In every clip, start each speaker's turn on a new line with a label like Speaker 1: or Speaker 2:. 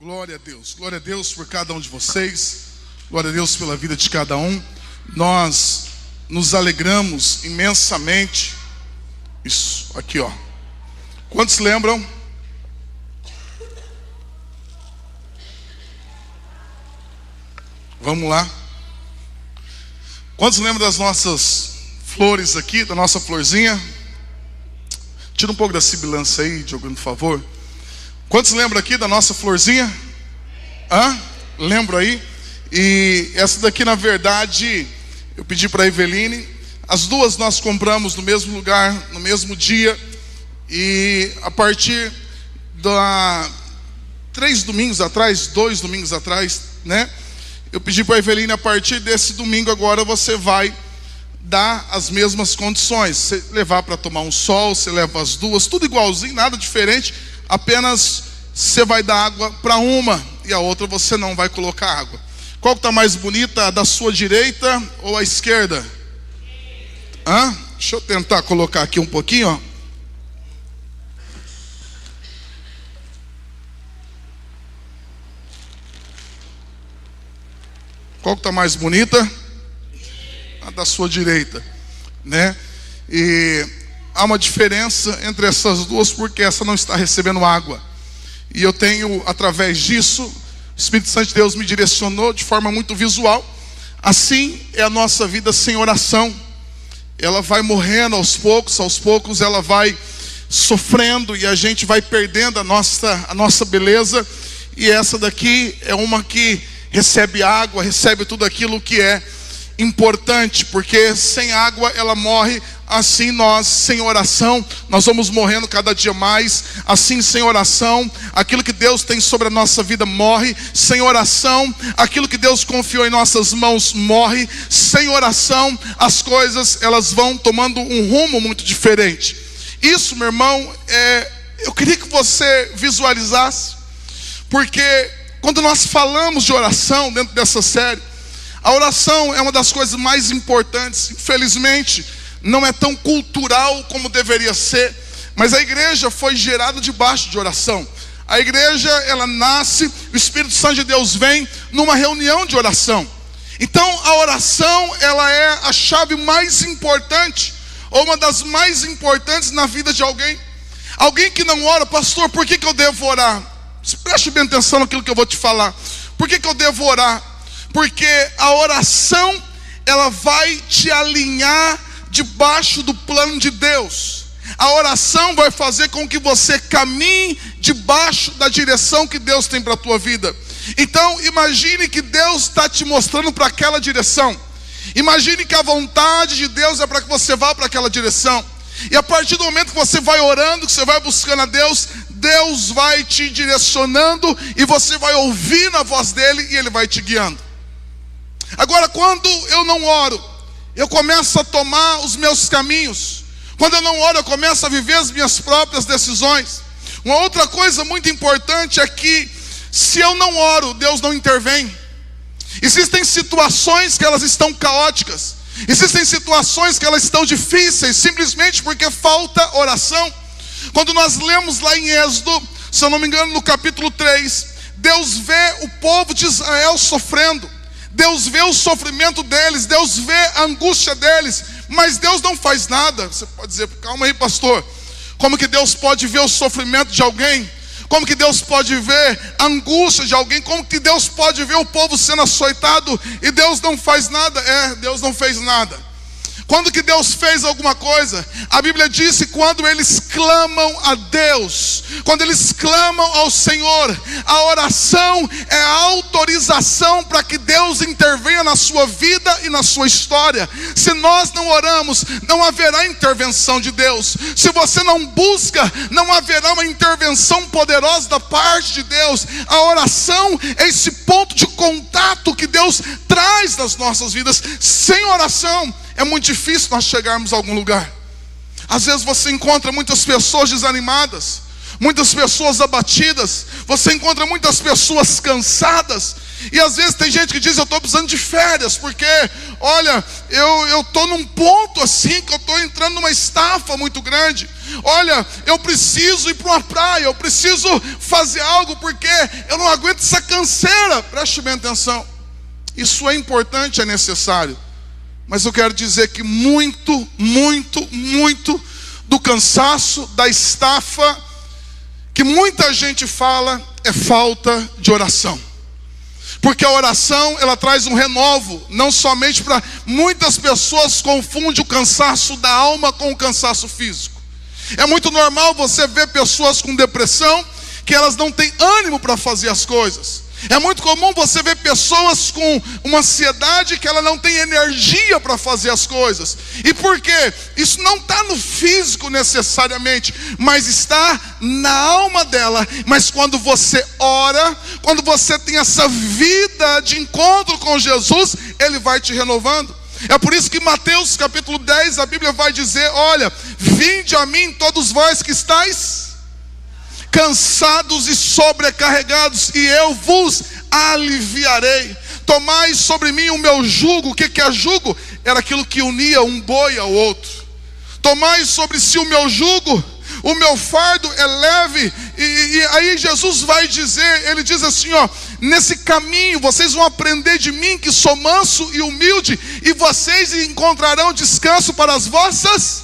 Speaker 1: Glória a Deus por cada um de vocês, glória a Deus pela vida de cada um. Nós nos alegramos imensamente. Isso, aqui ó. Quantos lembram? Vamos lá. Quantos lembram das nossas flores aqui, da nossa florzinha? Tira um pouco da sibilância aí, Diogo, por favor. Quantos lembram aqui da nossa florzinha? Lembro aí. E essa daqui, na verdade, eu pedi para a Eveline. As duas nós compramos no mesmo lugar, no mesmo dia. E a partir da 2 domingos atrás, né? Eu pedi para a Eveline, a partir desse domingo agora você vai dar as mesmas condições. Você levar para tomar um sol, você leva as duas, tudo igualzinho, nada diferente. Apenas você vai dar água para uma e a outra você não vai colocar água. Qual que está mais bonita, a da sua direita ou a esquerda? Deixa eu tentar colocar aqui um pouquinho, ó. Qual que está mais bonita? A da sua direita, né? E há uma diferença entre essas duas porque essa não está recebendo água. E eu tenho, através disso, o Espírito Santo de Deus me direcionou de forma muito visual. Assim é a nossa vida sem oração. Ela vai morrendo aos poucos ela vai sofrendo e a gente vai perdendo a nossa beleza. E essa daqui é uma que recebe água, recebe tudo aquilo que é importante, porque sem água ela morre. Assim nós, sem oração, nós vamos morrendo cada dia mais. Assim, sem oração, aquilo que Deus tem sobre a nossa vida morre. Sem oração, aquilo que Deus confiou em nossas mãos morre. Sem oração, as coisas elas vão tomando um rumo muito diferente. Isso, meu irmão, eu queria que você visualizasse, porque quando nós falamos de oração dentro dessa série, a oração é uma das coisas mais importantes. Infelizmente, não é tão cultural como deveria ser, mas a igreja foi gerada debaixo de oração. A igreja, ela nasce, o Espírito Santo de Deus vem numa reunião de oração. Então a oração, ela é a chave mais importante, ou uma das mais importantes na vida de alguém. Alguém que não ora, pastor, por que eu devo orar? Preste bem atenção naquilo que eu vou te falar. Por que eu devo orar? Porque a oração, ela vai te alinhar debaixo do plano de Deus. A oração vai fazer com que você caminhe debaixo da direção que Deus tem para a tua vida. Então imagine que Deus está te mostrando para aquela direção. Imagine que a vontade de Deus é para que você vá para aquela direção. E a partir do momento que você vai orando, que você vai buscando a Deus, Deus vai te direcionando e você vai ouvir a voz dele e ele vai te guiando. Agora, quando eu não oro, eu começo a tomar os meus caminhos. Quando eu não oro, eu começo a viver as minhas próprias decisões. Uma outra coisa muito importante é que, se eu não oro, Deus não intervém. Existem situações que elas estão caóticas. Existem situações que elas estão difíceis, simplesmente porque falta oração. Quando nós lemos lá em Êxodo, se eu não me engano, no capítulo 3, Deus vê o povo de Israel sofrendo. Deus vê o sofrimento deles, Deus vê a angústia deles, mas Deus não faz nada. Você pode dizer, calma aí, pastor, como que Deus pode ver o sofrimento de alguém? Como que Deus pode ver a angústia de alguém? Como que Deus pode ver o povo sendo açoitado e Deus não faz nada? Deus não fez nada. Quando que Deus fez alguma coisa? A Bíblia diz que quando eles clamam a Deus, quando eles clamam ao Senhor, a oração é a autorização para que Deus intervenha na sua vida e na sua história. Se nós não oramos, não haverá intervenção de Deus. Se você não busca, não haverá uma intervenção poderosa da parte de Deus. A oração é esse ponto de contato que Deus traz nas nossas vidas. Sem oração, é muito difícil nós chegarmos a algum lugar. Às vezes você encontra muitas pessoas desanimadas. muitas pessoas abatidas, você encontra muitas pessoas cansadas. E às vezes tem gente que diz: eu estou precisando de férias, porque olha, eu estou num ponto assim, que eu estou entrando numa estafa muito grande. Olha, eu preciso ir para uma praia, eu preciso fazer algo, porque eu não aguento essa canseira. Preste bem atenção, isso é importante, é necessário. Mas eu quero dizer que muito do cansaço, da estafa, que muita gente fala, é falta de oração. Porque a oração, ela traz um renovo, não somente para... Muitas pessoas confundem o cansaço da alma com o cansaço físico. É muito normal você ver pessoas com depressão, que elas não têm ânimo para fazer as coisas. É muito comum você ver pessoas com uma ansiedade, que ela não tem energia para fazer as coisas. E por quê? Isso não está no físico necessariamente, mas está na alma dela. Mas quando você ora, quando você tem essa vida de encontro com Jesus, Ele vai te renovando. É por isso que Mateus capítulo 10, a Bíblia vai dizer: olha, vinde a mim todos vós que estáis cansados e sobrecarregados, e eu vos aliviarei. Tomai sobre mim o meu jugo. O que é jugo? Era aquilo que unia um boi ao outro. Tomai sobre si o meu jugo, o meu fardo é leve. E aí Jesus vai dizer, ele diz assim, ó: nesse caminho vocês vão aprender de mim, que sou manso e humilde, e vocês encontrarão descanso para as vossas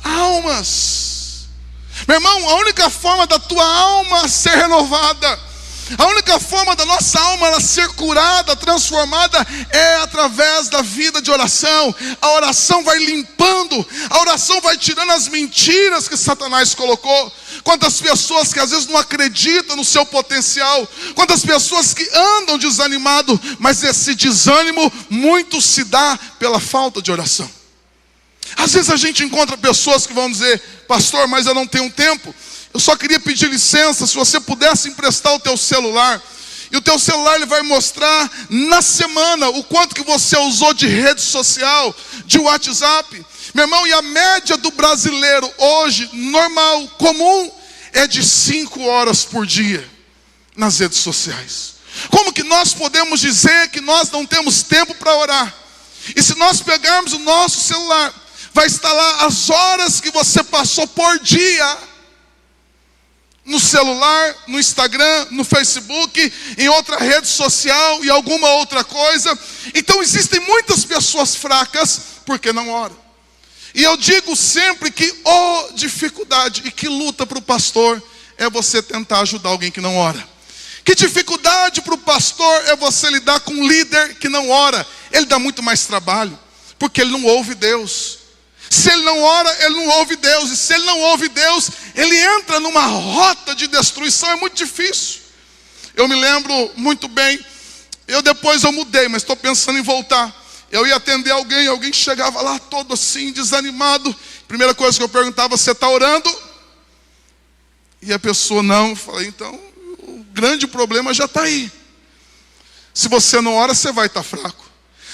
Speaker 1: almas. Meu irmão, a única forma da tua alma ser renovada, a única forma da nossa alma ela ser curada, transformada, é através da vida de oração. A oração vai limpando, a oração vai tirando as mentiras que Satanás colocou. Quantas pessoas que às vezes não acreditam no seu potencial, quantas pessoas que andam desanimado, mas esse desânimo muito se dá pela falta de oração. Às vezes a gente encontra pessoas que vão dizer: pastor, mas eu não tenho tempo. Eu só queria pedir licença, se você pudesse emprestar o teu celular. E o teu celular ele vai mostrar na semana o quanto que você usou de rede social, de WhatsApp. Meu irmão, e a média do brasileiro hoje, normal, comum, é de 5 horas por dia nas redes sociais. Como que nós podemos dizer que nós não temos tempo para orar? E se nós pegarmos o nosso celular, vai estar lá as horas que você passou por dia no celular, no Instagram, no Facebook, em outra rede social e alguma outra coisa. Então existem muitas pessoas fracas porque não oram. E eu digo sempre que dificuldade e que luta para o pastor é você tentar ajudar alguém que não ora. Que dificuldade para o pastor é você lidar com um líder que não ora. Ele dá muito mais trabalho, porque ele não ouve Deus. Se ele não ora, ele não ouve Deus. E se ele não ouve Deus, ele entra numa rota de destruição. É muito difícil. Eu me lembro muito bem. Depois eu mudei, mas estou pensando em voltar. Eu ia atender alguém chegava lá todo assim, desanimado. Primeira coisa que eu perguntava: você está orando? E a pessoa não. Eu falei: então o grande problema já está aí. Se você não ora, você vai estar fraco.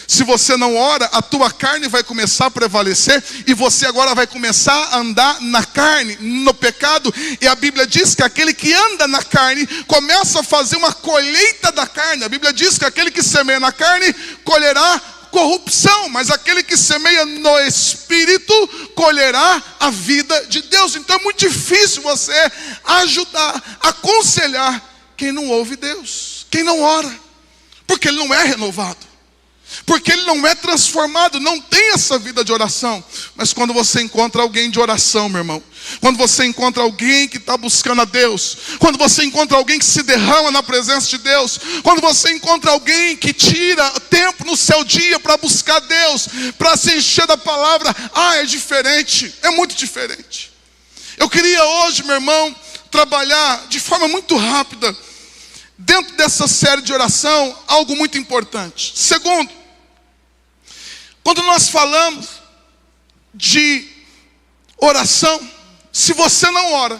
Speaker 1: Se você não ora, a tua carne vai começar a prevalecer, e você agora vai começar a andar na carne, no pecado. E a Bíblia diz que aquele que anda na carne começa a fazer uma colheita da carne. A Bíblia diz que aquele que semeia na carne colherá corrupção, mas aquele que semeia no Espírito colherá a vida de Deus. Então é muito difícil você ajudar, aconselhar quem não ouve Deus, quem não ora, porque ele não é renovado, porque ele não é transformado, não tem essa vida de oração. Mas quando você encontra alguém de oração, meu irmão, quando você encontra alguém que está buscando a Deus, quando você encontra alguém que se derrama na presença de Deus, quando você encontra alguém que tira tempo no seu dia para buscar Deus, para se encher da palavra, é diferente, é muito diferente. Eu queria hoje, meu irmão, trabalhar de forma muito rápida, dentro dessa série de oração, algo muito importante. Segundo, quando nós falamos de oração, se você não ora,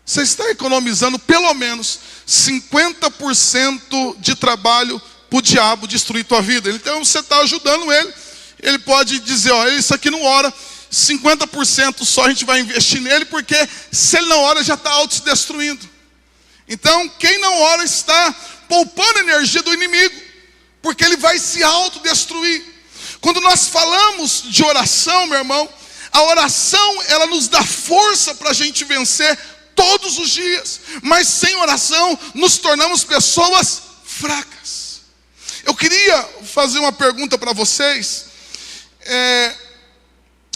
Speaker 1: você está economizando pelo menos 50% de trabalho para o diabo destruir tua vida. Então você está ajudando ele. Ele pode dizer: isso aqui não ora. 50% só a gente vai investir nele, porque se ele não ora já está auto se destruindo. Então quem não ora está poupando energia do inimigo, porque ele vai se autodestruir. Quando nós falamos de oração, meu irmão, a oração ela nos dá força para a gente vencer todos os dias. Mas sem oração nos tornamos pessoas fracas. Eu queria fazer uma pergunta para vocês.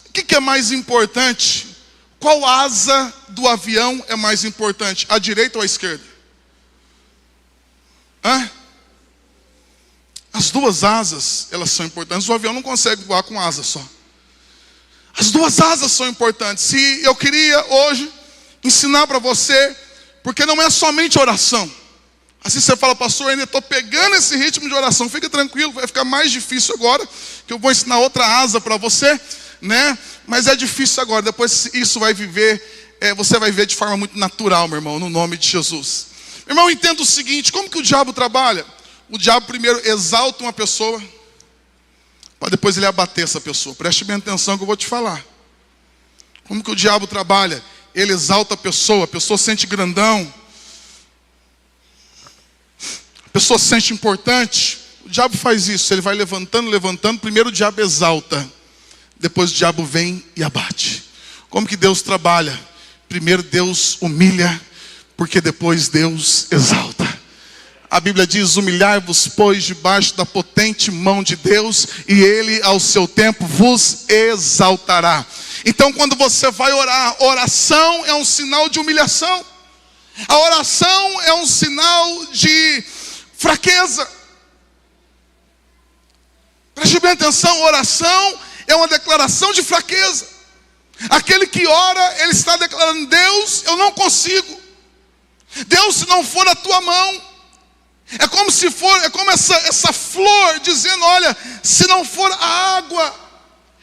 Speaker 1: O que é mais importante? Qual asa do avião é mais importante? A direita ou a esquerda? As duas asas, elas são importantes. O avião não consegue voar com asa só. As duas asas são importantes. Se eu queria hoje ensinar para você, porque não é somente oração. Assim você fala, pastor, eu ainda estou pegando esse ritmo de oração. Fica tranquilo, vai ficar mais difícil agora, que eu vou ensinar outra asa para você, né? Mas é difícil agora. Depois isso vai viver, você vai ver de forma muito natural, meu irmão, no nome de Jesus. Meu irmão, entenda o seguinte: como que o diabo trabalha? O diabo primeiro exalta uma pessoa, para depois ele abater essa pessoa. Preste bem atenção que eu vou te falar. Como que o diabo trabalha? Ele exalta a pessoa sente grandão, a pessoa se sente importante. O diabo faz isso, ele vai levantando. Primeiro o diabo exalta, depois o diabo vem e abate. Como que Deus trabalha? Primeiro Deus humilha, porque depois Deus exalta. A Bíblia diz: humilhai-vos, pois, debaixo da potente mão de Deus, e Ele, ao seu tempo, vos exaltará. Então, quando você vai orar, oração é um sinal de humilhação. A oração é um sinal de fraqueza. Preste bem atenção, oração é uma declaração de fraqueza. Aquele que ora, ele está declarando: Deus, eu não consigo. Deus, se não for a tua mão. É como essa flor dizendo: olha, se não for a água,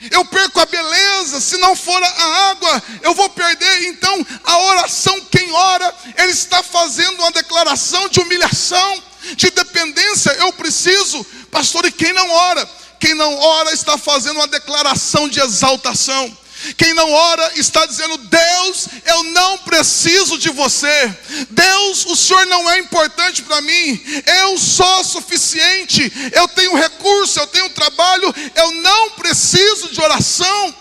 Speaker 1: eu perco a beleza. Se não for a água, eu vou perder. Então a oração, quem ora, ele está fazendo uma declaração de humilhação, de dependência. Eu preciso, pastor. E quem não ora? Quem não ora está fazendo uma declaração de exaltação. Quem não ora está dizendo: Deus, eu não preciso de você. Deus, o Senhor não é importante para mim. Eu sou suficiente. Eu tenho recurso, eu tenho trabalho. Eu não preciso de oração.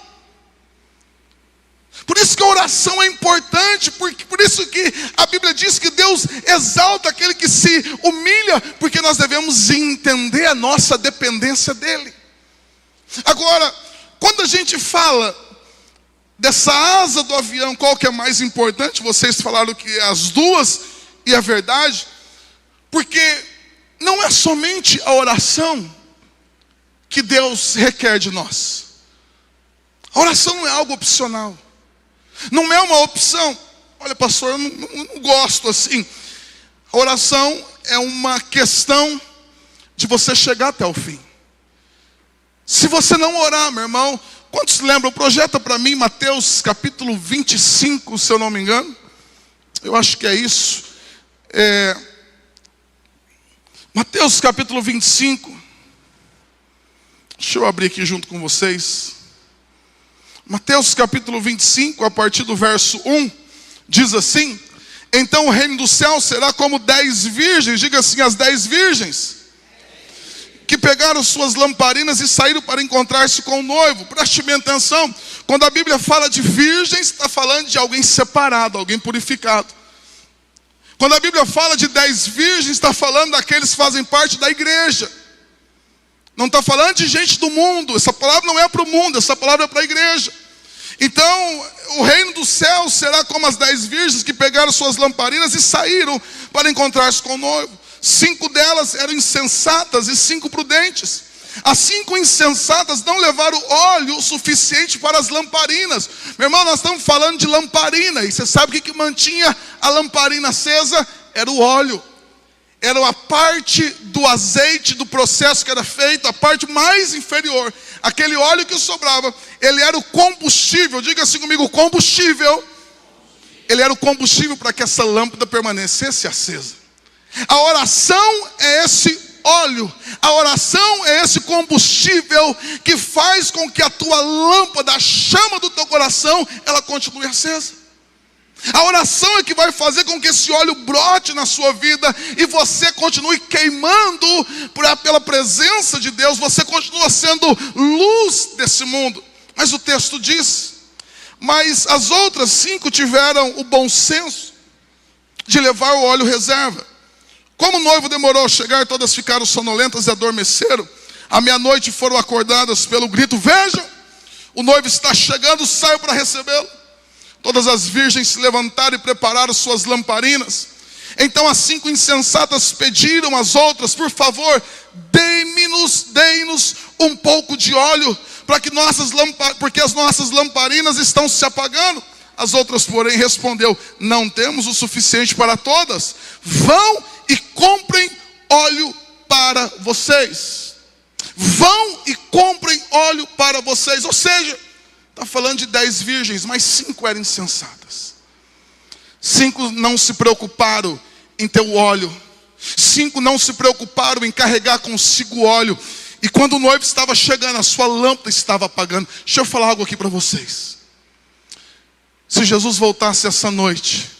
Speaker 1: Por isso que a oração é importante. Por isso que a Bíblia diz que Deus exalta aquele que se humilha, porque nós devemos entender a nossa dependência dEle. Agora, quando a gente fala dessa asa do avião, qual que é mais importante? Vocês falaram que as duas, e a verdade, porque não é somente a oração que Deus requer de nós. A oração não é algo opcional, não é uma opção. Olha, pastor, eu não gosto assim. A oração é uma questão de você chegar até o fim. Se você não orar, meu irmão, quantos lembram? Projeta para mim Mateus capítulo 25, se eu não me engano. Eu acho que é isso. Mateus capítulo 25. Deixa eu abrir aqui junto com vocês. Mateus capítulo 25, a partir do verso 1, diz assim: então o reino do céu será como 10 virgens, diga assim, as 10 virgens, que pegaram suas lamparinas e saíram para encontrar-se com o noivo. Preste bem atenção, quando a Bíblia fala de virgens, está falando de alguém separado, alguém purificado. Quando a Bíblia fala de 10 virgens, está falando daqueles que fazem parte da igreja. Não está falando de gente do mundo. Essa palavra não é para o mundo, essa palavra é para a igreja. Então, o reino do céu será como as 10 virgens que pegaram suas lamparinas e saíram para encontrar-se com o noivo. 5 delas eram insensatas e 5 prudentes. As 5 insensatas não levaram óleo suficiente para as lamparinas. Meu irmão, nós estamos falando de lamparina. E você sabe o que mantinha a lamparina acesa? Era o óleo. Era a parte do azeite, do processo que era feito, a parte mais inferior. Aquele óleo que sobrava, ele era o combustível. Diga assim comigo, combustível. Ele era o combustível para que essa lâmpada permanecesse acesa. A oração é esse óleo. A oração é esse combustível que faz com que a tua lâmpada, a chama do teu coração, ela continue acesa. A oração é que vai fazer com que esse óleo brote na sua vida e você continue queimando pela presença de Deus. Você continua sendo luz desse mundo. Mas o texto diz: mas as outras 5 tiveram o bom senso de levar o óleo reserva. Como o noivo demorou a chegar, todas ficaram sonolentas e adormeceram. À meia-noite foram acordadas pelo grito: vejam, o noivo está chegando, saiam para recebê-lo. Todas as virgens se levantaram e prepararam suas lamparinas. Então as 5 insensatas pediram às outras: por favor, dei-nos um pouco de óleo, porque as nossas lamparinas estão se apagando. As outras, porém, respondeu: não temos o suficiente para todas. Vão e comprem óleo para vocês. Vão e comprem óleo para vocês. Ou seja, está falando de 10 virgens, mas 5 eram insensatas. 5 não se preocuparam em ter o óleo. 5 não se preocuparam em carregar consigo óleo. E quando o noivo estava chegando, a sua lâmpada estava apagando. Deixa eu falar algo aqui para vocês. Se Jesus voltasse essa noite,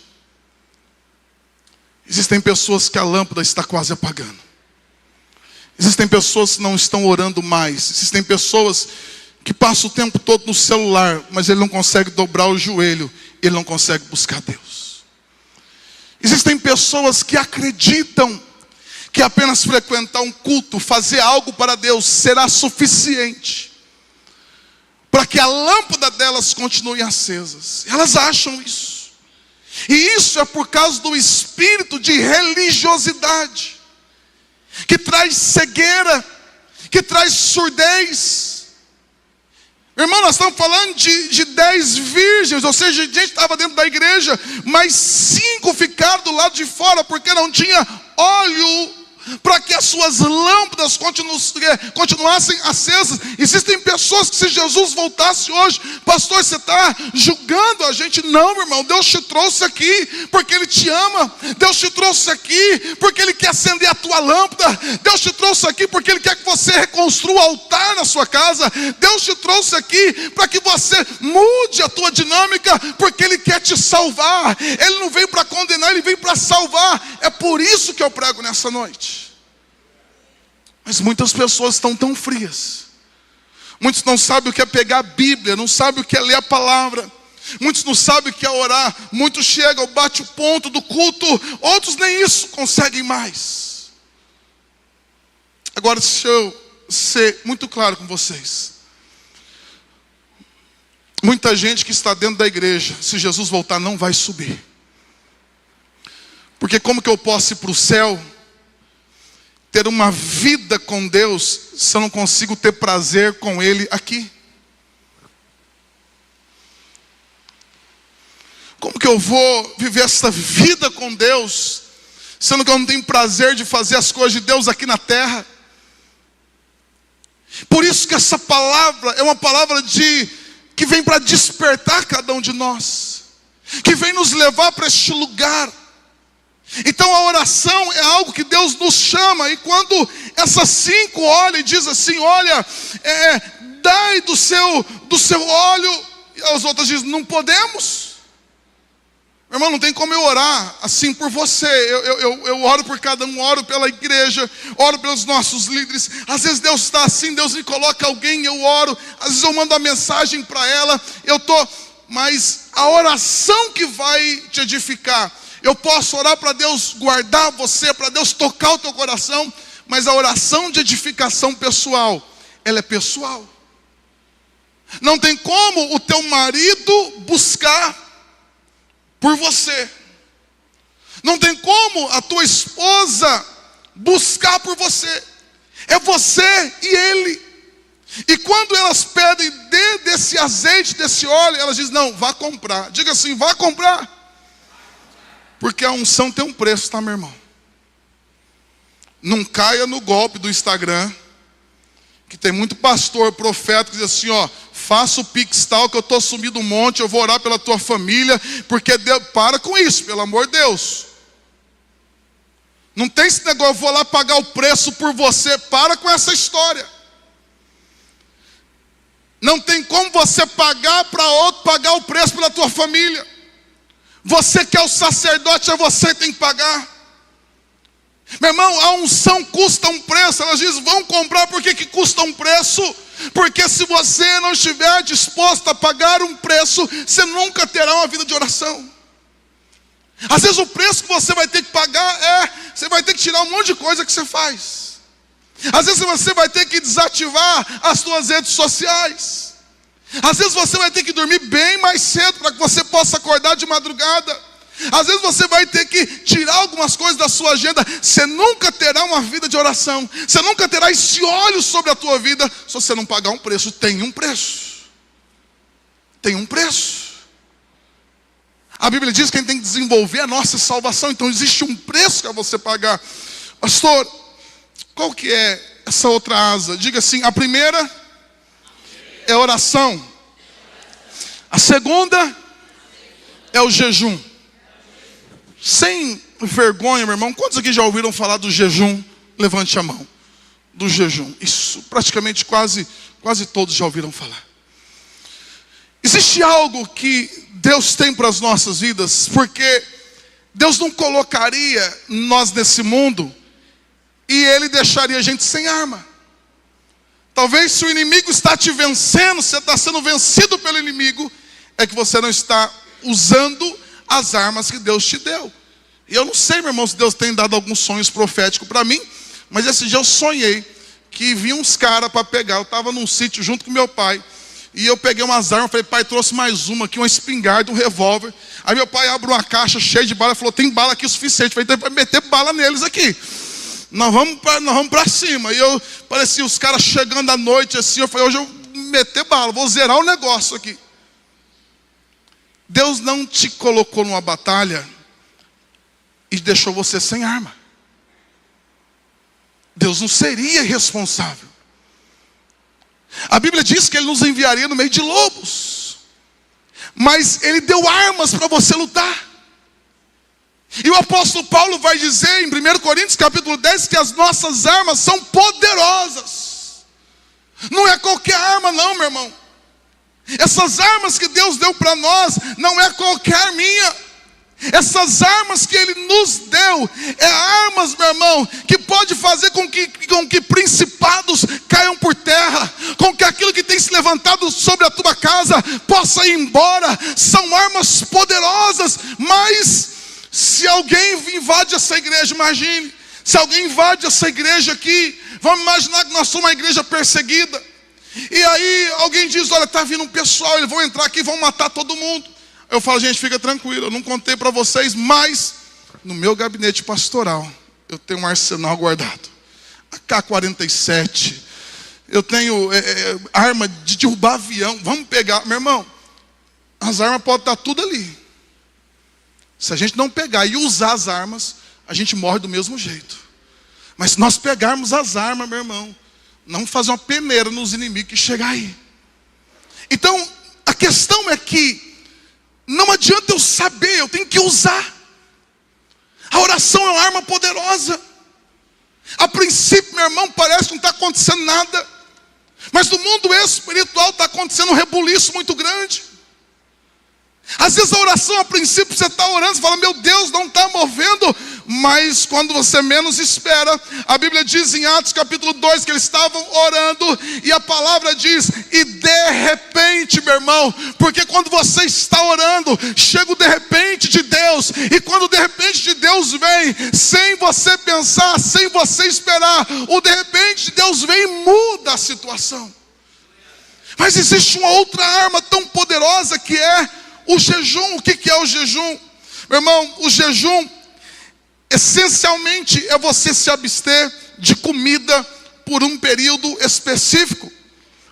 Speaker 1: existem pessoas que a lâmpada está quase apagando. Existem pessoas que não estão orando mais. Existem pessoas que passam o tempo todo no celular, mas ele não consegue dobrar o joelho, ele não consegue buscar Deus. Existem pessoas que acreditam que apenas frequentar um culto, fazer algo para Deus, será suficiente para que a lâmpada delas continue acesas. Elas acham isso. E isso é por causa do espírito de religiosidade, que traz cegueira, que traz surdez. Meu irmão, nós estamos falando de 10 virgens, ou seja, a gente estava dentro da igreja, mas 5 ficaram do lado de fora, porque não tinha óleo para que as suas lâmpadas continuassem acesas. Existem pessoas que, se Jesus voltasse hoje: pastor, você está julgando a gente? Não, meu irmão, Deus te trouxe aqui porque Ele te ama. Deus te trouxe aqui porque Ele quer acender a tua lâmpada. Deus te trouxe aqui porque Ele quer que você reconstrua o altar na sua casa. Deus te trouxe aqui para que você mude a tua dinâmica, porque Ele quer te salvar. Ele não veio para condenar, Ele veio para salvar. É por isso que eu prego nessa noite. Mas muitas pessoas estão tão frias. Muitos não sabem o que é pegar a Bíblia, não sabem o que é ler a palavra. Muitos não sabem o que é orar. Muitos chegam, bate o ponto do culto. Outros nem isso conseguem mais. Agora, deixa eu ser muito claro com vocês. Muita gente que está dentro da igreja, se Jesus voltar, não vai subir. Porque como que eu posso ir para o céu, ter uma vida com Deus, se eu não consigo ter prazer com Ele aqui? Como que eu vou viver essa vida com Deus, sendo que eu não tenho prazer de fazer as coisas de Deus aqui na terra? Por isso que essa palavra é uma palavra que vem para despertar cada um de nós, que vem nos levar para este lugar. Então a oração é algo que Deus nos chama. E quando essas 5 olham e dizem assim: olha, dai do seu óleo, e as outras dizem: não podemos. Meu irmão, não tem como eu orar assim por você. Eu oro por cada um, oro pela igreja, oro pelos nossos líderes. Às vezes Deus está assim, Deus me coloca alguém, eu oro. Às vezes eu mando uma mensagem para ela, mas a oração que vai te edificar, eu posso orar para Deus guardar você, para Deus tocar o teu coração, mas a oração de edificação pessoal, ela é pessoal. Não tem como o teu marido buscar por você. Não tem como a tua esposa buscar por você. É você e ele. E quando elas pedem desse azeite, desse óleo, elas dizem: não, vá comprar. Diga assim: vá comprar. Porque a unção tem um preço, tá, meu irmão? Não caia no golpe do Instagram, que tem muito pastor, profeta, que diz assim: ó, faça o pix tal, que eu estou sumido um monte, eu vou orar pela tua família, porque Deus... Para com isso, pelo amor de Deus. Não tem esse negócio, eu vou lá pagar o preço por você. Para com essa história. Não tem como você pagar para outro, pagar o preço pela tua família. Você que é o sacerdote, é você que tem que pagar. Meu irmão, a unção custa um preço. Elas dizem, vão comprar, por que custa um preço? Porque se você não estiver disposto a pagar um preço, você nunca terá uma vida de oração. Às vezes o preço que você vai ter que pagar você vai ter que tirar um monte de coisa que você faz. Às vezes você vai ter que desativar as suas redes sociais. Às vezes você vai ter que dormir bem mais cedo para que você possa acordar de madrugada. Às vezes você vai ter que tirar algumas coisas da sua agenda. Você nunca terá uma vida de oração. Você nunca terá esse óleo sobre a tua vida se você não pagar um preço. Tem um preço. Tem um preço. A Bíblia diz que a gente tem que desenvolver a nossa salvação. Então existe um preço para você pagar. Pastor, qual que é essa outra asa? Diga assim, a primeira é oração. A segunda é o jejum. Sem vergonha, meu irmão, quantos aqui já ouviram falar do jejum? Levante a mão. Do jejum. Isso, praticamente quase todos já ouviram falar. Existe algo que Deus tem para as nossas vidas, porque Deus não colocaria nós nesse mundo e Ele deixaria a gente sem arma. Talvez se o inimigo está te vencendo, você está sendo vencido pelo inimigo, é que você não está usando as armas que Deus te deu. E eu não sei, meu irmão, se Deus tem dado alguns sonhos proféticos para mim, mas esse dia eu sonhei que vinha uns caras para pegar. Eu estava num sítio junto com meu pai, e eu peguei umas armas, falei, pai, trouxe mais uma aqui, uma espingarda, um revólver. Aí meu pai abre uma caixa cheia de bala e falou, tem bala aqui o suficiente. Eu falei, então vai meter bala neles aqui. Nós vamos para cima. E eu parecia os caras chegando à noite assim. Eu falei, hoje eu vou meter bala, vou zerar o negócio aqui. Deus não te colocou numa batalha e deixou você sem arma. Deus não seria irresponsável. A Bíblia diz que Ele nos enviaria no meio de lobos, mas Ele deu armas para você lutar. E o apóstolo Paulo vai dizer em 1 Coríntios capítulo 10 que as nossas armas são poderosas. Não é qualquer arma não, meu irmão. Essas armas que Deus deu para nós não é qualquer minha. Essas armas que Ele nos deu é armas, meu irmão, que pode fazer com que principados caiam por terra, com que aquilo que tem se levantado sobre a tua casa possa ir embora. São armas poderosas. Mas se alguém invade essa igreja, imagine, se alguém invade essa igreja aqui, vamos imaginar que nós somos uma igreja perseguida, e aí alguém diz, olha, está vindo um pessoal, eles vão entrar aqui e vão matar todo mundo. Eu falo, gente, fica tranquilo, eu não contei para vocês, mas no meu gabinete pastoral eu tenho um arsenal guardado, AK-47, eu tenho arma de derrubar avião. Vamos pegar, meu irmão, as armas podem estar tudo ali. Se a gente não pegar e usar as armas, a gente morre do mesmo jeito. Mas se nós pegarmos as armas, meu irmão, não fazer uma peneira nos inimigos que chegam aí. Então, a questão é que não adianta eu saber, eu tenho que usar. A oração é uma arma poderosa. A princípio, meu irmão, parece que não está acontecendo nada, mas no mundo espiritual está acontecendo um rebuliço muito grande. Às vezes a oração, a princípio, você está orando, você fala, meu Deus, não está movendo. Mas quando você menos espera, a Bíblia diz em Atos capítulo 2 que eles estavam orando, e a palavra diz, e de repente, meu irmão, porque quando você está orando, chega o de repente de Deus, e quando o de repente de Deus vem, sem você pensar, sem você esperar, o de repente de Deus vem e muda a situação. Mas existe uma outra arma tão poderosa que é o jejum. O que é o jejum? Meu irmão, o jejum essencialmente é você se abster de comida por um período específico,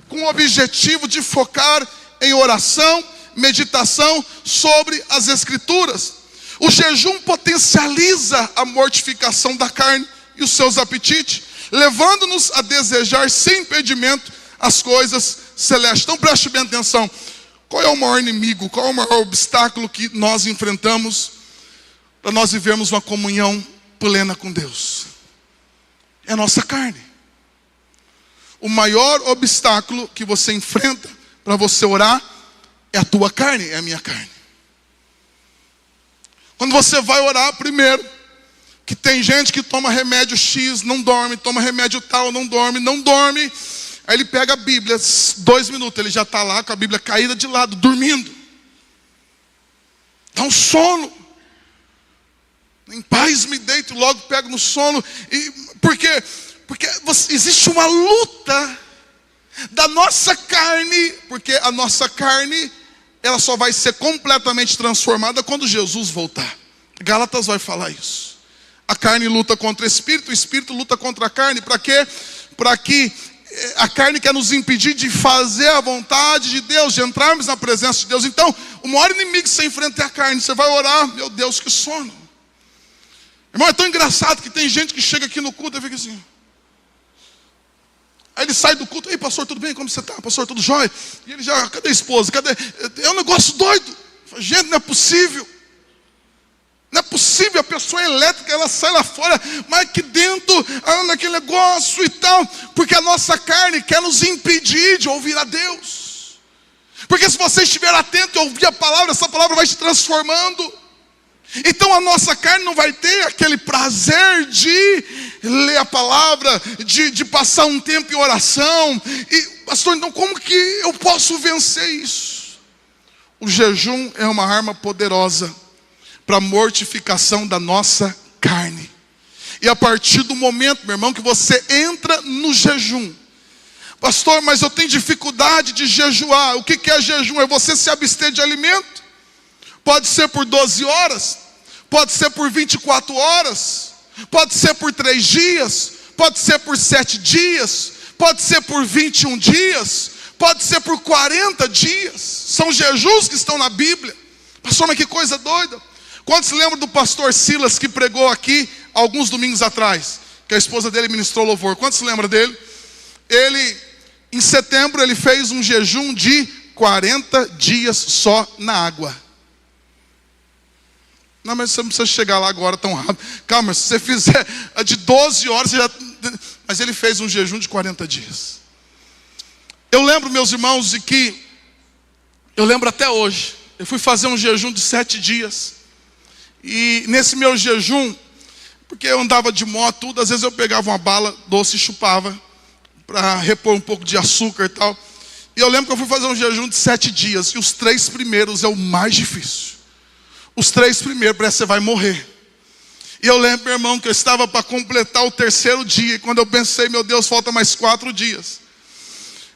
Speaker 1: com o objetivo de focar em oração, meditação sobre as Escrituras. O jejum potencializa a mortificação da carne e os seus apetites, levando-nos a desejar sem impedimento as coisas celestes. Então preste bem atenção. Qual é o maior inimigo, qual é o maior obstáculo que nós enfrentamos para nós vivermos uma comunhão plena com Deus. É a nossa carne. O maior obstáculo que você enfrenta para você orar é a tua carne, é a minha carne. Quando você vai orar, primeiro, que tem gente que toma remédio X, não dorme, toma remédio tal, não dorme. Aí ele pega a Bíblia, 2 minutos, ele já está lá com a Bíblia caída de lado, dormindo. Dá um sono. Em paz me deito, logo pego no sono. Por quê? Porque existe uma luta da nossa carne, porque a nossa carne, ela só vai ser completamente transformada quando Jesus voltar. Gálatas vai falar isso. A carne luta contra o espírito luta contra a carne. Para quê? Para que a carne quer nos impedir de fazer a vontade de Deus, de entrarmos na presença de Deus. Então, o maior inimigo que você enfrenta é a carne. Você vai orar, meu Deus, que sono. Irmão, é tão engraçado que tem gente que chega aqui no culto e fica assim. Aí ele sai do culto, ei pastor, tudo bem? Como você está? Pastor, tudo jóia? E ele já, cadê a esposa? É um negócio doido. Gente, não é possível. Não é possível, a pessoa é elétrica, ela sai lá fora, mas aqui dentro, naquele negócio e tal. Porque a nossa carne quer nos impedir de ouvir a Deus. Porque se você estiver atento e ouvir a palavra, essa palavra vai te transformando. Então a nossa carne não vai ter aquele prazer de ler a palavra, de passar um tempo em oração. E, pastor, então como que eu posso vencer isso? O jejum é uma arma poderosa para a mortificação da nossa carne. E a partir do momento, meu irmão, que você entra no jejum. Pastor, mas eu tenho dificuldade de jejuar. O que é jejum? É você se abster de alimento. Pode ser por 12 horas, pode ser por 24 horas, pode ser por 3 dias, pode ser por 7 dias, pode ser por 21 dias, pode ser por 40 dias. São jejuns que estão na Bíblia. Pastor, mas que coisa doida. Quantos se lembram do pastor Silas que pregou aqui alguns domingos atrás? Que a esposa dele ministrou louvor. Quantos se lembram dele? Ele, em setembro, ele fez um jejum de 40 dias só na água. Não, mas você não precisa chegar lá agora tão rápido. Calma, se você fizer a de 12 horas, você já... Mas ele fez um jejum de 40 dias. Eu lembro, meus irmãos, de que... Eu lembro até hoje. Eu fui fazer um jejum de 7 dias. E nesse meu jejum, porque eu andava de moto, tudo, às vezes eu pegava uma bala doce e chupava, para repor um pouco de açúcar e tal. E eu lembro que eu fui fazer um jejum de 7 dias. E os 3 primeiros é o mais difícil. Os 3 primeiros, parece que você vai morrer. E eu lembro, meu irmão, que eu estava para completar o 3º dia. E quando eu pensei, meu Deus, falta mais 4 dias.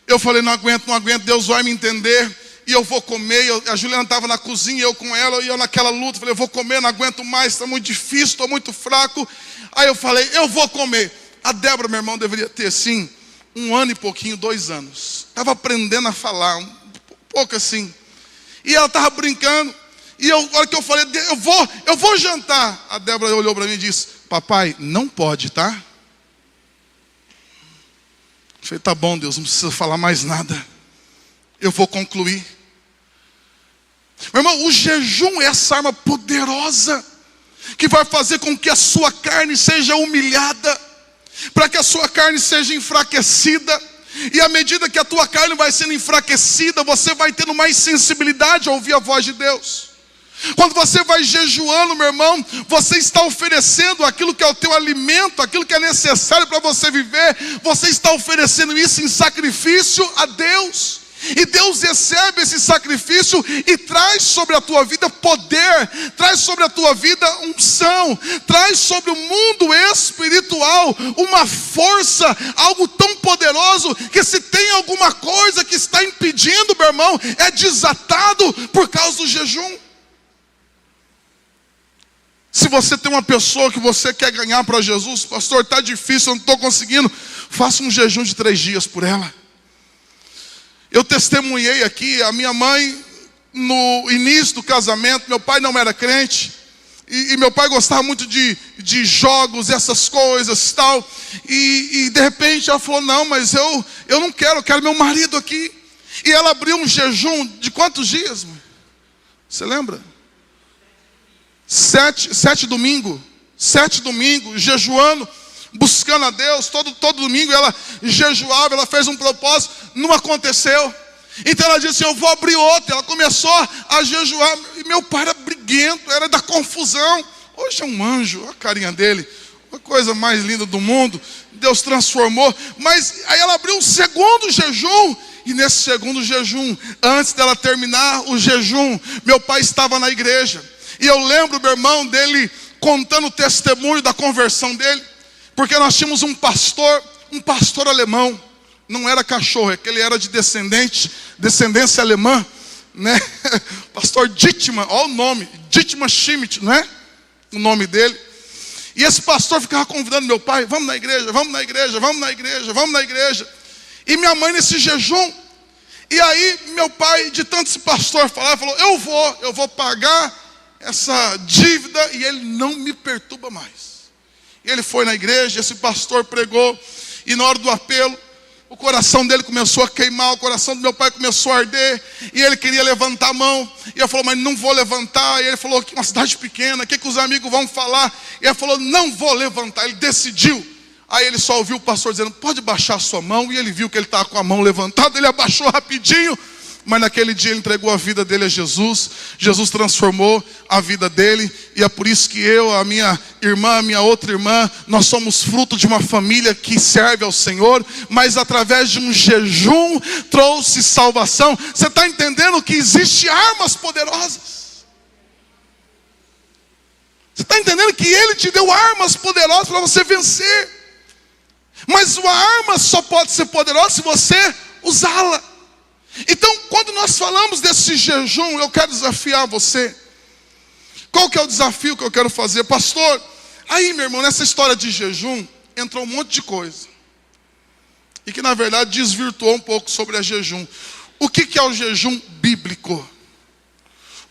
Speaker 1: Eu falei, não aguento, Deus vai me entender. E eu vou comer. A Juliana estava na cozinha, eu com ela, e eu naquela luta. Falei, eu vou comer, não aguento mais, está muito difícil, estou muito fraco. Aí eu falei, eu vou comer. A Débora, meu irmão, deveria ter assim, 1 ano e pouquinho, 2 anos. Estava aprendendo a falar, um pouco assim. E ela estava brincando. E a hora que eu falei, eu vou jantar. A Débora olhou para mim e disse, papai, não pode, tá? Eu falei, tá bom, Deus, não precisa falar mais nada. Eu vou concluir. Meu irmão, o jejum é essa arma poderosa que vai fazer com que a sua carne seja humilhada, para que a sua carne seja enfraquecida. E à medida que a tua carne vai sendo enfraquecida, você vai tendo mais sensibilidade a ouvir a voz de Deus. Quando você vai jejuando, meu irmão, você está oferecendo aquilo que é o teu alimento, aquilo que é necessário para você viver. Você está oferecendo isso em sacrifício a Deus. E Deus recebe esse sacrifício e traz sobre a tua vida poder, traz sobre a tua vida unção, traz sobre o mundo espiritual uma força, algo tão poderoso que se tem alguma coisa que está impedindo, meu irmão, é desatado por causa do jejum. Se você tem uma pessoa que você quer ganhar para Jesus, pastor, está difícil, eu não estou conseguindo, faça um jejum de 3 dias por ela. Eu testemunhei aqui, a minha mãe, no início do casamento, meu pai não era crente, e meu pai gostava muito de jogos, essas coisas e tal, e de repente ela falou, não, mas eu não quero, eu quero meu marido aqui. E ela abriu um jejum de quantos dias? Você lembra? 7 domingos. 7 domingos, jejuando, buscando a Deus. Todo domingo ela jejuava, ela fez um propósito, não aconteceu. Então ela disse, eu vou abrir outra. Ela começou a jejuar, e meu pai era briguento, era da confusão. Hoje é um anjo, olha a carinha dele, a coisa mais linda do mundo. Deus transformou. Mas aí ela abriu um segundo jejum, e nesse segundo jejum, antes dela terminar o jejum, meu pai estava na igreja. E eu lembro, meu irmão, dele contando o testemunho da conversão dele, porque nós tínhamos um pastor alemão. Não era cachorro, é que ele era de descendência alemã, né? Pastor Dittmar, olha o nome, Dittmar Schmidt, não é? O nome dele. E esse pastor ficava convidando meu pai, vamos na igreja, vamos na igreja, vamos na igreja, vamos na igreja. E minha mãe nesse jejum. E aí meu pai, de tanto esse pastor falar, falou, eu vou pagar essa dívida e ele não me perturba mais. E ele foi na igreja, esse pastor pregou, e na hora do apelo, o coração dele começou a queimar, o coração do meu pai começou a arder, e ele queria levantar a mão, e eu falou, mas não vou levantar. E ele falou, que uma cidade pequena, o que os amigos vão falar? E ele falou, não vou levantar. Ele decidiu. Aí ele só ouviu o pastor dizendo, pode baixar a sua mão, e ele viu que ele estava com a mão levantada, ele abaixou rapidinho. Mas naquele dia ele entregou a vida dele a Jesus. Jesus transformou a vida dele. E é por isso que eu, a minha irmã, a minha outra irmã, nós somos fruto de uma família que serve ao Senhor. Mas através de um jejum trouxe salvação. Você está entendendo que existem armas poderosas? Você está entendendo que Ele te deu armas poderosas para você vencer? Mas uma arma só pode ser poderosa se você usá-la. Então, quando nós falamos desse jejum, eu quero desafiar você. Qual que é o desafio que eu quero fazer? Pastor, aí, meu irmão, nessa história de jejum, entrou um monte de coisa. E que, na verdade, desvirtuou um pouco sobre a jejum. O que é o jejum bíblico?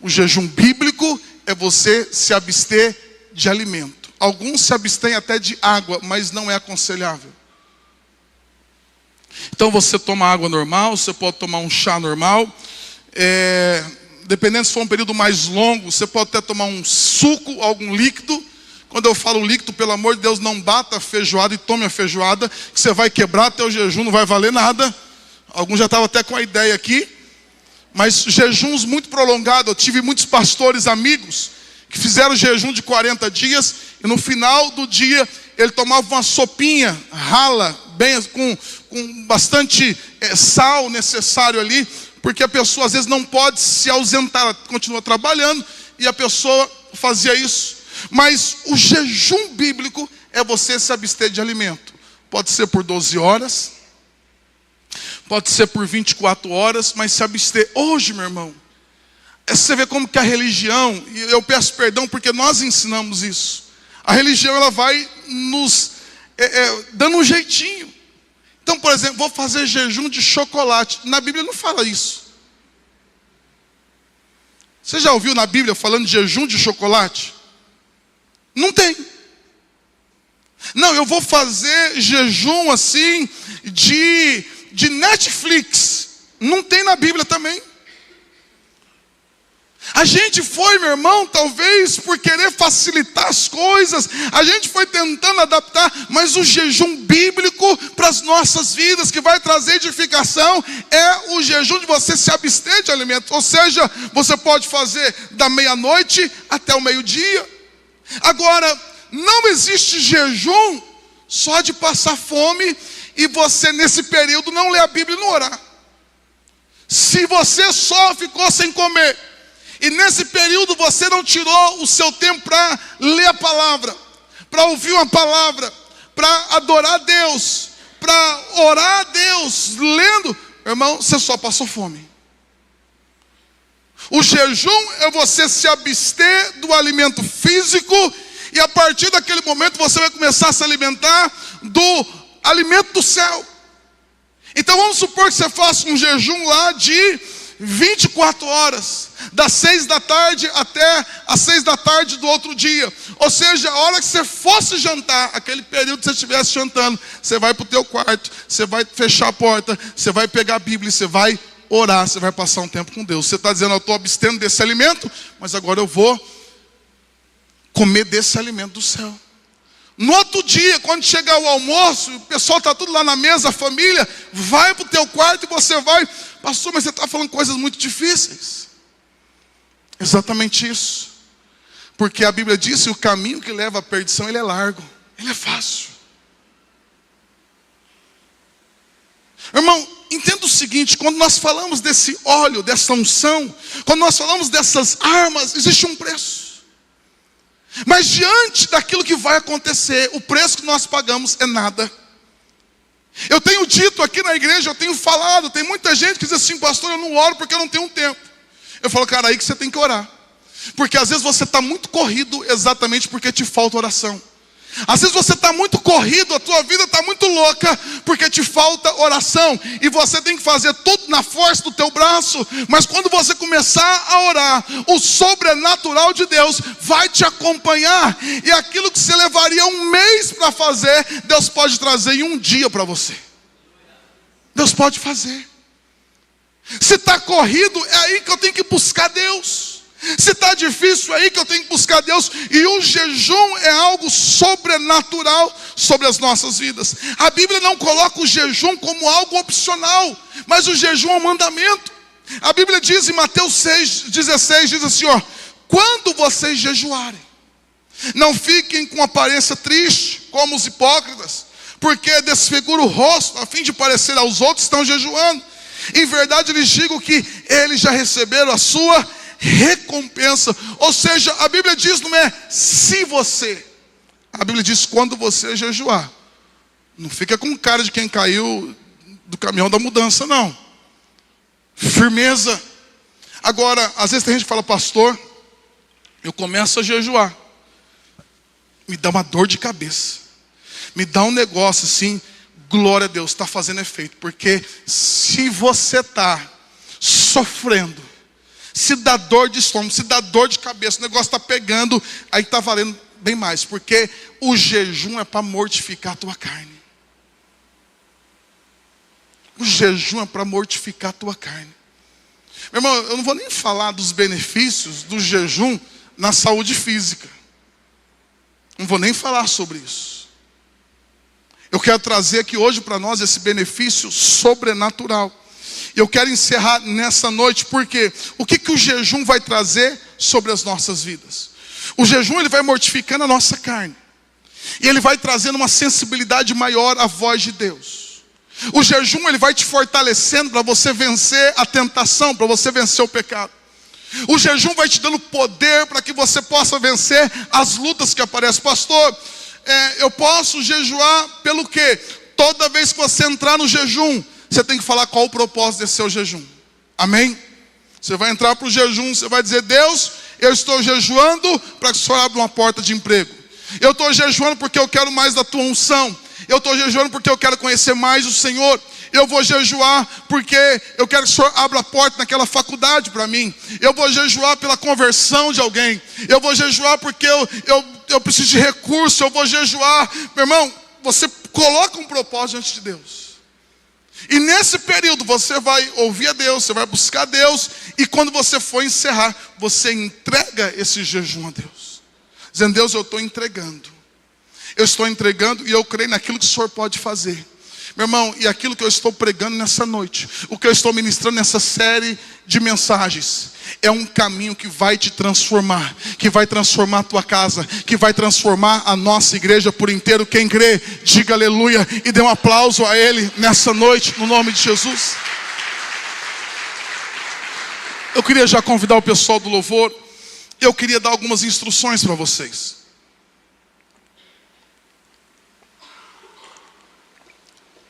Speaker 1: O jejum bíblico é você se abster de alimento. Alguns se abstêm até de água, mas não é aconselhável. Então você toma água normal, você pode tomar um chá normal. Dependendo se for um período mais longo, você pode até tomar um suco, algum líquido. Quando eu falo líquido, pelo amor de Deus, não bata a feijoada e tome a feijoada, que você vai quebrar até o jejum, não vai valer nada. Alguns já estavam até com a ideia aqui. Mas jejuns muito prolongados, eu tive muitos pastores amigos que fizeram jejum de 40 dias, e no final do dia ele tomava uma sopinha rala, bem, com bastante sal necessário ali, porque a pessoa às vezes não pode se ausentar, ela continua trabalhando, e a pessoa fazia isso. Mas o jejum bíblico é você se abster de alimento. Pode ser por 12 horas, pode ser por 24 horas, mas se abster. Hoje, meu irmão, você vê como que a religião, e eu peço perdão porque nós ensinamos isso, a religião ela vai nos dando um jeitinho. Então, por exemplo, vou fazer jejum de chocolate. Na Bíblia não fala isso. Você já ouviu na Bíblia falando de jejum de chocolate? Não tem. Não, eu vou fazer jejum assim de Netflix. Não tem na Bíblia também. A gente foi, meu irmão, talvez por querer facilitar as coisas, a gente foi tentando adaptar, mas o jejum bíblico para as nossas vidas, que vai trazer edificação, é o jejum de você se abster de alimentos. Ou seja, você pode fazer da meia-noite até o meio-dia. Agora, não existe jejum só de passar fome e você nesse período não ler a Bíblia e não orar. Se você só ficou sem comer, e nesse período você não tirou o seu tempo para ler a palavra, para ouvir uma palavra, para adorar a Deus, para orar a Deus, lendo, irmão, você só passou fome. O jejum é você se abster do alimento físico, e a partir daquele momento você vai começar a se alimentar do alimento do céu. Então vamos supor que você faça um jejum lá de 24 horas, das 6 da tarde até as 6 da tarde do outro dia. Ou seja, a hora que você fosse jantar, aquele período que você estivesse jantando, você vai para o teu quarto, você vai fechar a porta, você vai pegar a Bíblia e você vai orar, você vai passar um tempo com Deus. Você está dizendo, eu estou abstendo desse alimento, mas agora eu vou comer desse alimento do céu. No outro dia, quando chegar o almoço, o pessoal está tudo lá na mesa, a família, vai para o teu quarto e você vai, pastor, mas você está falando coisas muito difíceis. Exatamente isso. Porque a Bíblia diz que o caminho que leva à perdição, ele é largo, ele é fácil. Irmão, entenda o seguinte, quando nós falamos desse óleo, dessa unção, quando nós falamos dessas armas, existe um preço. Mas diante daquilo que vai acontecer, o preço que nós pagamos é nada. Eu tenho dito aqui na igreja, eu tenho falado, tem muita gente que diz assim, pastor, eu não oro porque eu não tenho tempo. Eu falo, cara, aí que você tem que orar. Porque às vezes você está muito corrido exatamente porque te falta oração. Às vezes você está muito corrido, a tua vida está muito louca porque te falta oração. E você tem que fazer tudo na força do teu braço. Mas quando você começar a orar, o sobrenatural de Deus vai te acompanhar. E aquilo que você levaria um mês para fazer, Deus pode trazer em um dia para você. Deus pode fazer. Se está corrido, é aí que eu tenho que buscar Deus. Se está difícil, é aí que eu tenho que buscar Deus. E o jejum é algo sobrenatural sobre as nossas vidas. A Bíblia não coloca o jejum como algo opcional, mas o jejum é um mandamento. A Bíblia diz em Mateus 6,16, diz assim, ó, quando vocês jejuarem, não fiquem com aparência triste, como os hipócritas, porque desfigura o rosto, a fim de parecer aos outros que estão jejuando. Em verdade lhes digo que eles já receberam a sua recompensa. Ou seja, a Bíblia diz, não é se você, a Bíblia diz quando você jejuar. Não fica com cara de quem caiu do caminhão da mudança, não. Firmeza. Agora, às vezes tem gente que fala, pastor, eu começo a jejuar, me dá uma dor de cabeça, me dá um negócio assim, glória a Deus, está fazendo efeito. Porque se você está sofrendo, se dá dor de estômago, se dá dor de cabeça, o negócio está pegando, aí está valendo bem mais. Porque o jejum é para mortificar a tua carne. O jejum é para mortificar a tua carne. Meu irmão, eu não vou nem falar dos benefícios do jejum na saúde física. Não vou nem falar sobre isso. Eu quero trazer aqui hoje para nós esse benefício sobrenatural. Eu quero encerrar nessa noite, porque o que o jejum vai trazer sobre as nossas vidas? O jejum, ele vai mortificando a nossa carne. E ele vai trazendo uma sensibilidade maior à voz de Deus. O jejum, ele vai te fortalecendo para você vencer a tentação, para você vencer o pecado. O jejum vai te dando poder para que você possa vencer as lutas que aparecem. Pastor, eu posso jejuar pelo quê? Toda vez que você entrar no jejum, você tem que falar qual o propósito desse seu jejum. Amém? Você vai entrar para o jejum, você vai dizer, Deus, eu estou jejuando para que o Senhor abra uma porta de emprego. Eu estou jejuando porque eu quero mais da tua unção. Eu estou jejuando porque eu quero conhecer mais o Senhor. Eu vou jejuar porque eu quero que o Senhor abra a porta naquela faculdade para mim. Eu vou jejuar pela conversão de alguém. Eu vou jejuar porque eu preciso de recurso. Eu vou jejuar. Meu irmão, você coloca um propósito diante de Deus. E nesse período você vai ouvir a Deus, você vai buscar a Deus. E quando você for encerrar, você entrega esse jejum a Deus. Dizendo, Deus, eu estou entregando. Eu estou entregando e eu creio naquilo que o Senhor pode fazer. Meu irmão, e aquilo que eu estou pregando nessa noite, o que eu estou ministrando nessa série de mensagens, é um caminho que vai te transformar, que vai transformar a tua casa, que vai transformar a nossa igreja por inteiro. Quem crê, diga aleluia e dê um aplauso a Ele nessa noite, no nome de Jesus. Eu queria já convidar o pessoal do louvor. Eu queria dar algumas instruções para vocês.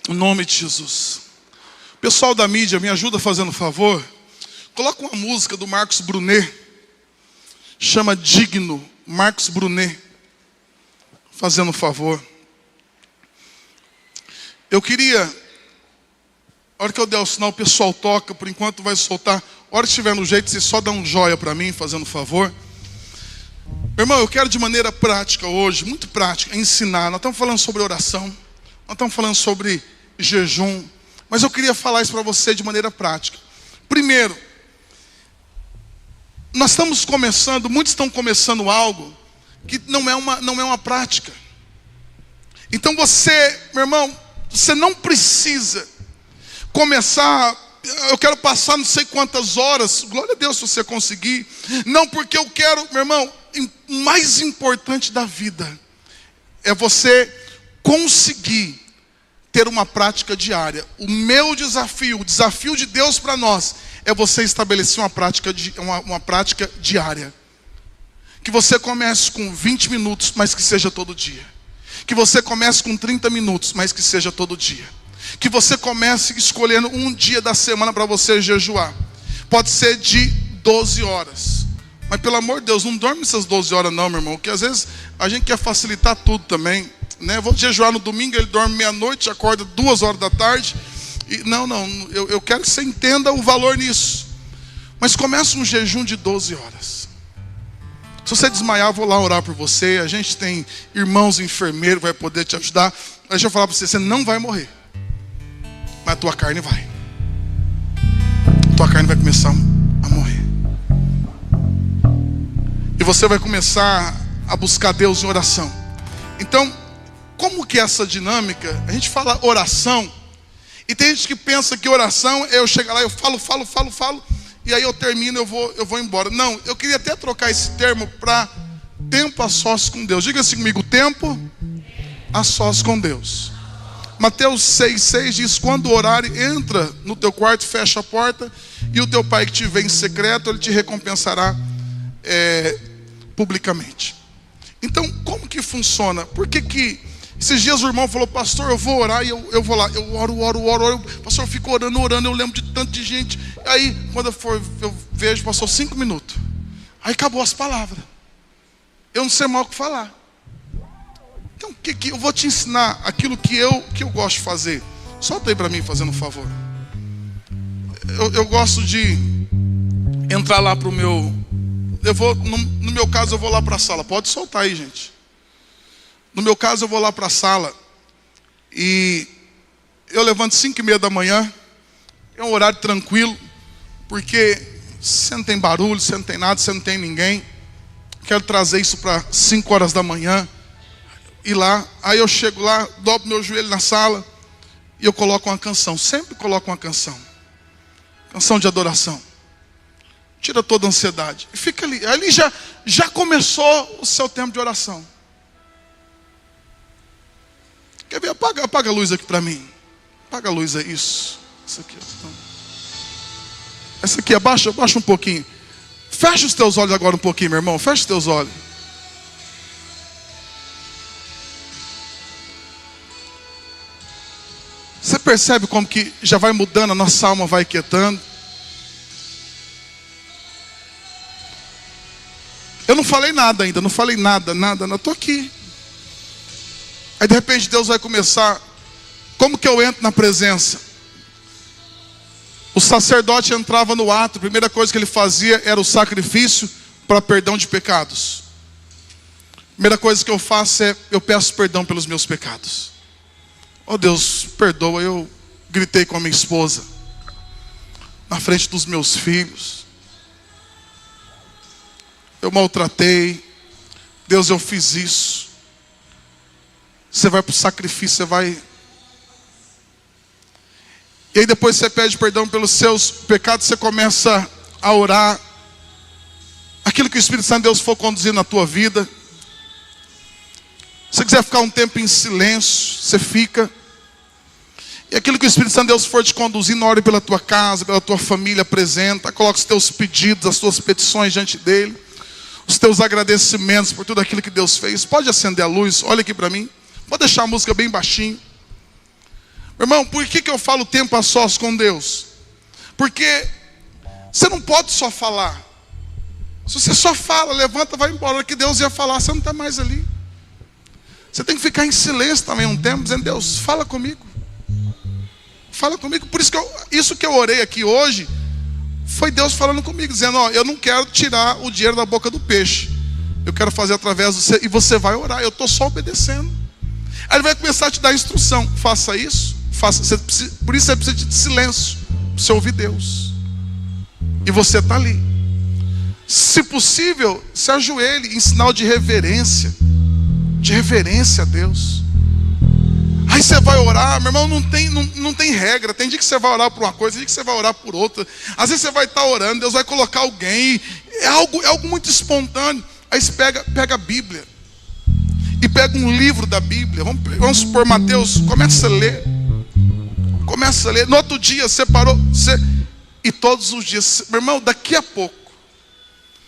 Speaker 1: Em nome de Jesus. Pessoal da mídia, me ajuda fazendo um favor. Coloca uma música do Marcos Brunet. Chama Digno. Marcos Brunet. Fazendo um favor. Eu queria, a hora que eu der o sinal, o pessoal toca. Por enquanto vai soltar. A hora que estiver no jeito, você só dá um joia para mim, fazendo um favor. Meu irmão, eu quero de maneira prática hoje, muito prática, ensinar. Nós estamos falando sobre oração. Nós estamos falando sobre jejum. Mas eu queria falar isso para você de maneira prática. Primeiro, nós estamos começando, muitos estão começando algo que não é uma prática. Então você, meu irmão, você não precisa começar, eu quero passar não sei quantas horas, glória a Deus se você conseguir. Não, porque eu quero, meu irmão, o mais importante da vida é você conseguir ter uma prática diária. O meu desafio, o desafio de Deus para nós, é você estabelecer uma prática diária. Que você comece com 20 minutos, mas que seja todo dia. Que você comece com 30 minutos, mas que seja todo dia. Que você comece escolhendo um dia da semana para você jejuar. Pode ser de 12 horas. Mas pelo amor de Deus, não dorme essas 12 horas não, meu irmão. Porque às vezes a gente quer facilitar tudo também, né? Vou jejuar no domingo, ele dorme meia-noite, acorda 2 horas da tarde. E não, eu quero que você entenda o valor nisso. Mas começa um jejum de 12 horas. Se você desmaiar, eu vou lá orar por você. A gente tem irmãos enfermeiros, vai poder te ajudar. Deixa eu falar para você, você não vai morrer. Mas a tua carne vai. A tua carne vai começar a morrer. E você vai começar a buscar Deus em oração. Então, como que é essa dinâmica? A gente fala oração. E tem gente que pensa que oração é eu chegar lá, eu falo. E aí eu termino, eu vou embora. Não, eu queria até trocar esse termo para tempo a sós com Deus. Diga assim comigo, tempo a sós com Deus. Mateus 6,6 diz, quando orares, entra no teu quarto, fecha a porta, e o teu pai que te vê em secreto, ele te recompensará publicamente. Então, como que funciona? Por que esses dias o irmão falou, pastor, eu vou orar, e eu vou lá, eu oro, pastor, eu fico orando, eu lembro de tanto de gente. Aí, quando eu vejo, passou 5 minutos. Aí acabou as palavras. Eu não sei mal o que falar. Então, eu vou te ensinar aquilo que eu gosto de fazer. Solta aí para mim, fazendo um favor. Eu gosto de entrar lá pro meu... no meu caso, eu vou lá para a sala. Pode soltar aí, gente. No meu caso, eu vou lá para a sala. E eu levanto 5:30 da manhã. É um horário tranquilo. Porque você não tem barulho, você não tem nada, você não tem ninguém. Quero trazer isso para 5 horas da manhã. Ir lá, aí eu chego lá, dobro meu joelho na sala e eu coloco uma canção. Sempre coloco uma canção. Canção de adoração. Tira toda a ansiedade. E fica ali. Ali já começou o seu tempo de oração. Quer ver? Apaga a luz aqui para mim. Apaga a luz aí. Isso aqui. Essa aqui, abaixa um pouquinho. Fecha os teus olhos agora um pouquinho, meu irmão. Fecha os teus olhos. Você percebe como que já vai mudando, a nossa alma vai quietando. Eu não falei nada ainda, não falei nada, eu estou aqui. Aí de repente Deus vai começar. Como que eu entro na presença? O sacerdote entrava no ato, a primeira coisa que ele fazia era o sacrifício para perdão de pecados. A primeira coisa que eu faço é, eu peço perdão pelos meus pecados. Oh Deus, perdoa, eu gritei com a minha esposa, na frente dos meus filhos. Eu maltratei. Deus, eu fiz isso. Você vai para o sacrifício, você vai... E aí depois você pede perdão pelos seus pecados, você começa a orar. Aquilo que o Espírito Santo de Deus for conduzir na tua vida. Se você quiser ficar um tempo em silêncio, você fica. E aquilo que o Espírito Santo de Deus for te conduzindo, ore pela tua casa, pela tua família, apresenta. Coloca os teus pedidos, as tuas petições diante dele. Os teus agradecimentos por tudo aquilo que Deus fez. Pode acender a luz, olha aqui para mim. Pode deixar a música bem baixinho. Meu irmão, por que eu falo tempo a sós com Deus? Porque você não pode só falar. Se você só fala, levanta, vai embora. A hora que Deus ia falar, você não está mais ali. Você tem que ficar em silêncio também um tempo, dizendo, Deus, fala comigo. Fala comigo. Por isso que isso que eu orei aqui hoje, foi Deus falando comigo, dizendo, ó, eu não quero tirar o dinheiro da boca do peixe. Eu quero fazer através do você. E você vai orar, eu estou só obedecendo. Aí ele vai começar a te dar instrução. Faça isso, faça. Por isso você precisa de silêncio, para você ouvir Deus. E você está ali. Se possível, se ajoelhe em sinal de reverência a Deus. Aí você vai orar, meu irmão, não tem regra. Tem dia que você vai orar por uma coisa, tem dia que você vai orar por outra. Às vezes você vai estar orando, Deus vai colocar alguém. É algo muito espontâneo. Aí você pega a Bíblia e pega um livro da Bíblia. Vamos supor, Mateus, começa a ler. No outro dia você parou, e todos os dias, meu irmão, daqui a pouco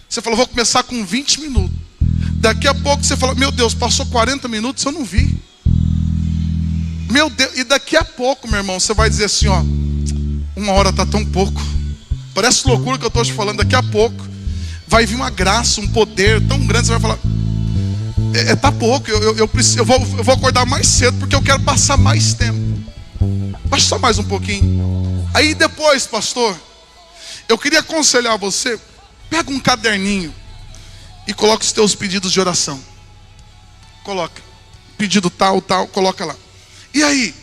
Speaker 1: você falou, vou começar com 20 minutos. Daqui a pouco você fala, meu Deus, passou 40 minutos, eu não vi. Meu Deus, e daqui a pouco, meu irmão, você vai dizer assim, ó, 1 hora está tão pouco. Parece loucura que eu estou te falando. Daqui a pouco vai vir uma graça, um poder tão grande. Você vai falar, tá pouco, eu vou acordar mais cedo, porque eu quero passar mais tempo. Baixa só mais um pouquinho. Aí depois, pastor, eu queria aconselhar você, pega um caderninho e coloca os teus pedidos de oração. Coloca, pedido tal, coloca lá. E aí,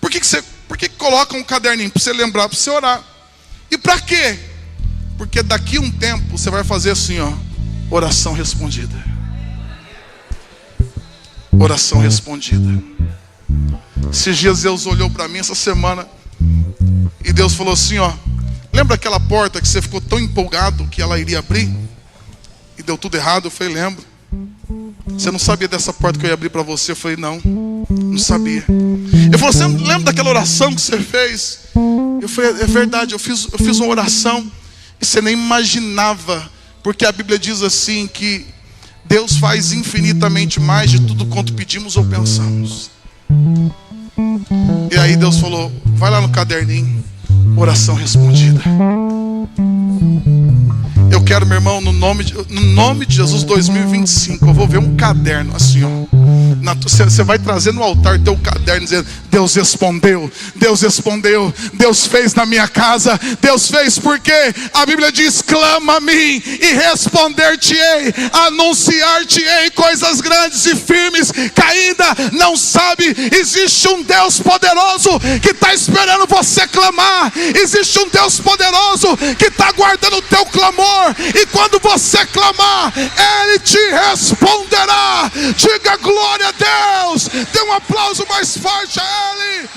Speaker 1: por que coloca um caderninho? Para você lembrar, para você orar. E para quê? Porque daqui a um tempo você vai fazer assim, ó, oração respondida. Oração respondida. Esses dias Deus olhou para mim essa semana e Deus falou assim, ó, lembra aquela porta que você ficou tão empolgado que ela iria abrir? E deu tudo errado? Eu falei, lembro. Você não sabia dessa porta que eu ia abrir para você? Eu falei, não sabia. Ele falou, você lembra daquela oração que você fez? Eu falei, é verdade, eu fiz uma oração e você nem imaginava, porque a Bíblia diz assim que Deus faz infinitamente mais de tudo quanto pedimos ou pensamos. E aí Deus falou, vai lá no caderninho, oração respondida. Eu quero, meu irmão, no nome de Jesus 2025, eu vou ver um caderno assim, ó. Você vai trazer no altar teu caderno dizendo, Deus respondeu, Deus fez na minha casa, Deus fez porque a Bíblia diz, clama a mim e responder-te-ei, anunciar-te-ei coisas grandes e firmes que ainda não sabe. Existe um Deus poderoso que está esperando você clamar. Existe um Deus poderoso que está guardando o teu clamor. E quando você clamar, Ele te responderá. Diga glória a Deus. Dê um aplauso mais forte a Ele.